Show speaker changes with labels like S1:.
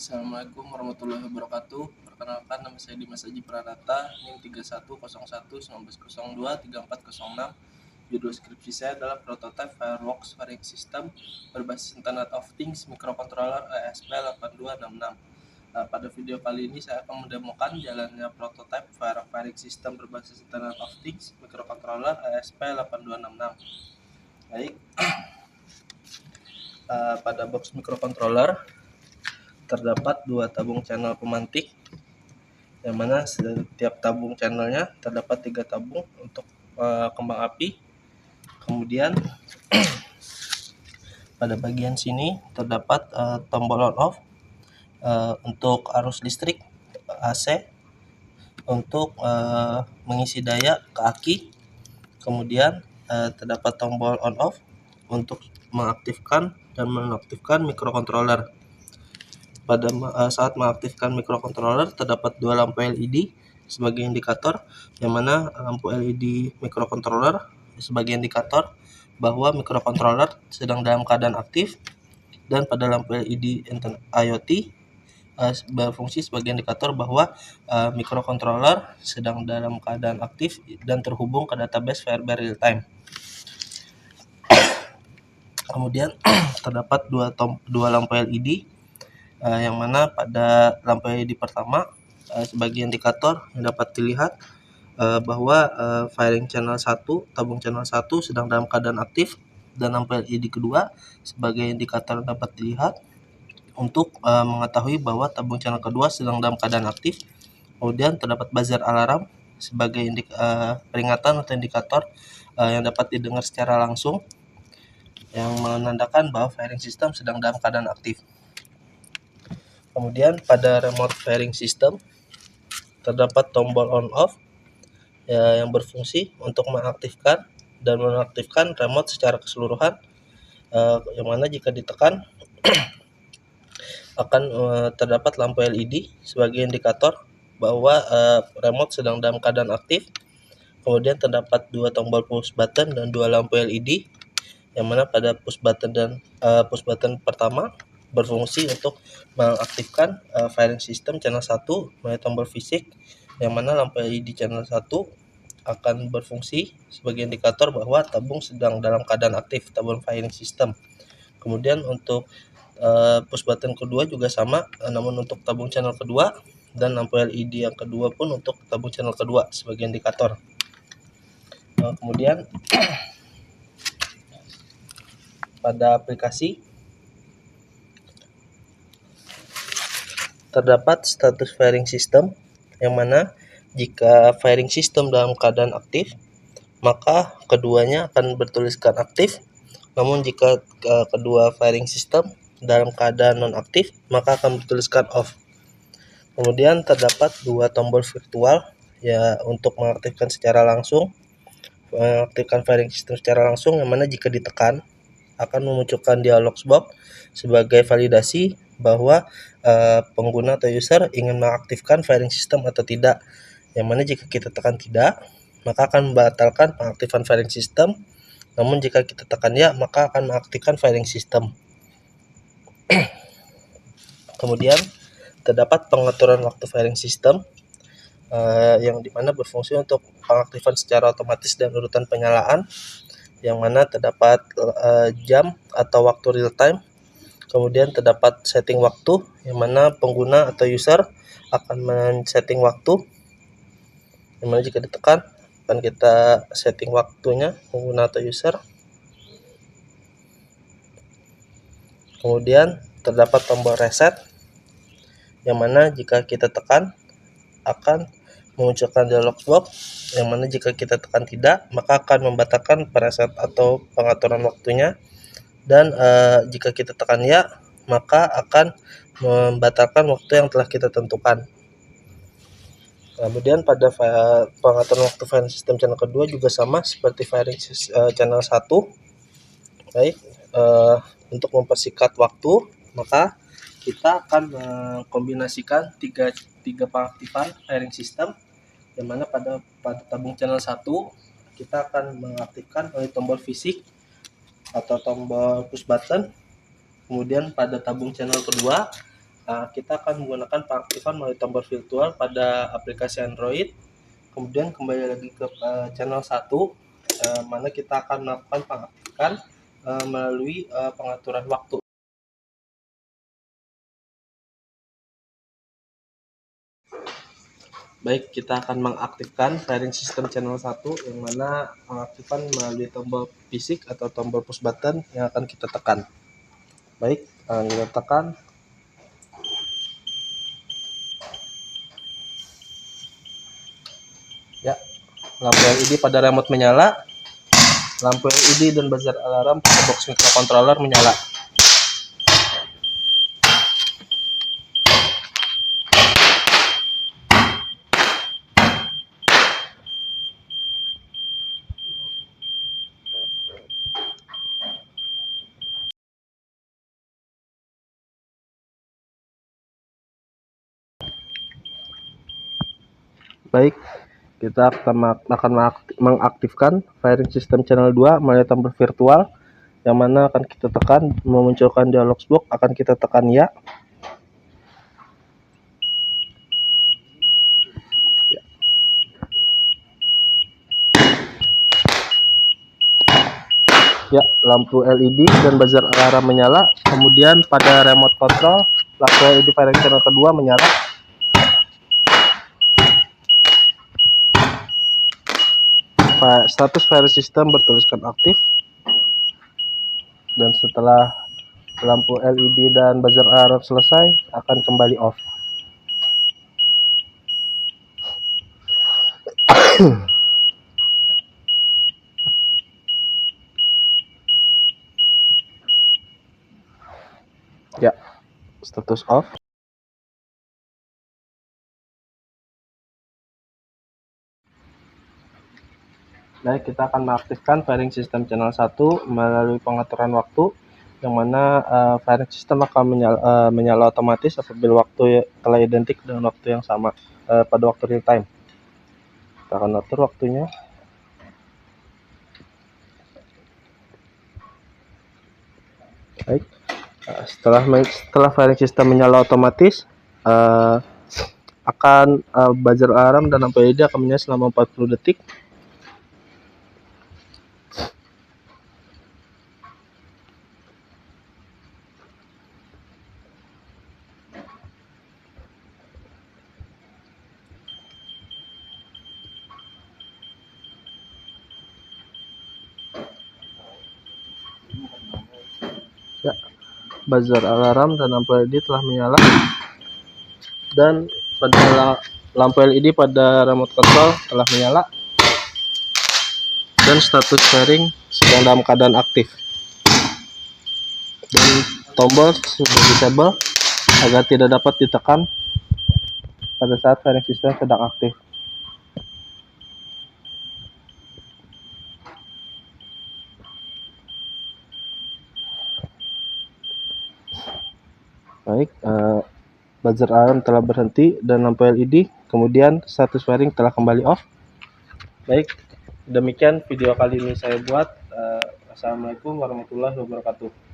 S1: Assalamualaikum warahmatullahi wabarakatuh. Perkenalkan, nama saya Dimas Aji Pranata, NIM 310119023406. Judul skripsi saya adalah Prototype Fireworks Firing System berbasis Internet of Things Microcontroller ESP8266. Pada video kali ini saya akan mendemokan jalannya prototype Firing System berbasis Internet of Things Microcontroller ESP8266. Baik, pada box microcontroller terdapat dua tabung channel pemantik, yang mana setiap tabung channelnya terdapat 3 tabung untuk kembang api. Kemudian pada bagian sini terdapat tombol on off untuk arus listrik AC, untuk mengisi daya ke aki. Kemudian terdapat tombol on off untuk mengaktifkan dan menonaktifkan microcontroller. Pada saat mengaktifkan microcontroller terdapat 2 lampu LED sebagai indikator, yang mana lampu LED microcontroller sebagai indikator bahwa microcontroller sedang dalam keadaan aktif, dan pada lampu LED IoT berfungsi sebagai indikator bahwa microcontroller sedang dalam keadaan aktif dan terhubung ke database Firebase real time. Kemudian terdapat dua lampu LED, yang mana pada lampu LED pertama sebagai indikator yang dapat dilihat bahwa firing channel 1, tabung channel 1 sedang dalam keadaan aktif, dan lampu LED kedua sebagai indikator dapat dilihat untuk mengetahui bahwa tabung channel kedua sedang dalam keadaan aktif. Kemudian terdapat buzzer alarm sebagai peringatan atau indikator yang dapat didengar secara langsung, yang menandakan bahwa firing system sedang dalam keadaan aktif. Kemudian pada remote firing system terdapat tombol on off yang berfungsi untuk mengaktifkan dan menonaktifkan remote secara keseluruhan, yang mana jika ditekan akan terdapat lampu LED sebagai indikator bahwa remote sedang dalam keadaan aktif. Kemudian terdapat 2 tombol push button dan 2 lampu LED, yang mana pada push button pertama berfungsi untuk mengaktifkan firing system channel 1 melalui tombol fisik, yang mana lampu LED channel 1 akan berfungsi sebagai indikator bahwa tabung sedang dalam keadaan aktif, tabung firing system. Kemudian untuk push button kedua juga sama, namun untuk tabung channel kedua, dan lampu LED yang kedua pun untuk tabung channel kedua sebagai indikator. Kemudian pada aplikasi terdapat status firing system, yang mana jika firing system dalam keadaan aktif, maka keduanya akan bertuliskan aktif. Namun jika kedua firing system dalam keadaan non-aktif, maka akan bertuliskan off. Kemudian terdapat 2 tombol virtual ya untuk mengaktifkan secara langsung, mengaktifkan firing system secara langsung, yang mana jika ditekan akan memunculkan dialog box sebagai validasi bahwa pengguna atau user ingin mengaktifkan firing system atau tidak, yang mana jika kita tekan tidak, maka akan membatalkan pengaktifan firing system. Namun jika kita tekan ya, maka akan mengaktifkan firing system. Kemudian terdapat pengaturan waktu firing system, yang dimana berfungsi untuk pengaktifan secara otomatis dan urutan penyalaan, yang mana terdapat jam atau waktu real time. Kemudian terdapat setting waktu, yang mana pengguna atau user akan men-setting waktu, yang mana jika ditekan akan kita setting waktunya, pengguna atau user. Kemudian terdapat tombol reset, yang mana jika kita tekan akan memunculkan dialog box, yang mana jika kita tekan tidak, maka akan membatalkan preset atau pengaturan waktunya, dan jika kita tekan ya, maka akan membatalkan waktu yang telah kita tentukan. Kemudian pada pengaturan waktu firing system channel kedua juga sama seperti firing channel 1. Baik, untuk mempersingkat waktu, maka kita akan mengkombinasikan tiga pengaktifan firing system, yang mana pada tabung channel 1 kita akan mengaktifkan melalui tombol fisik atau tombol push button. Kemudian pada tabung channel kedua kita akan menggunakan pengaktifan melalui tombol virtual pada aplikasi Android. Kemudian kembali lagi ke channel 1, mana kita akan melakukan pengaktifan melalui pengaturan waktu. Baik, kita akan mengaktifkan firing system channel 1, yang mana pengaktifan melalui tombol fisik atau tombol push button yang akan kita tekan. Baik, kita tekan. Ya, lampu LED pada remote menyala, lampu LED dan buzzer alarm pada box microcontroller menyala. Baik, kita akan mengaktifkan firing system channel 2 melalui tombol virtual, yang mana akan kita tekan memunculkan dialog box, akan kita tekan ya. Ya, lampu LED dan buzzer alarm menyala. Kemudian pada remote control, lampu LED firing channel kedua menyala. Status firing system bertuliskan aktif. Dan setelah lampu LED dan buzzer alarm selesai, akan kembali off. Ya, status off. Baik, kita akan mengaktifkan firing system channel 1 melalui pengaturan waktu, yang mana firing system akan menyala otomatis apabila waktu telah identik dengan waktu yang sama pada waktu real time. Kita akan atur waktunya. Baik, setelah firing system menyala otomatis, akan buzzer alarm dan lampu LED akan menyala selama 40 detik. Ya, buzzer alarm dan lampu LED telah menyala, dan pada lampu LED pada remote control telah menyala, dan status firing sedang dalam keadaan aktif, dan tombol sudah disable agar tidak dapat ditekan pada saat firing system sedang aktif. Baik, buzzer alarm telah berhenti dan lampu LED, kemudian status firing telah kembali off. Baik, demikian video kali ini saya buat. Assalamualaikum warahmatullahi wabarakatuh.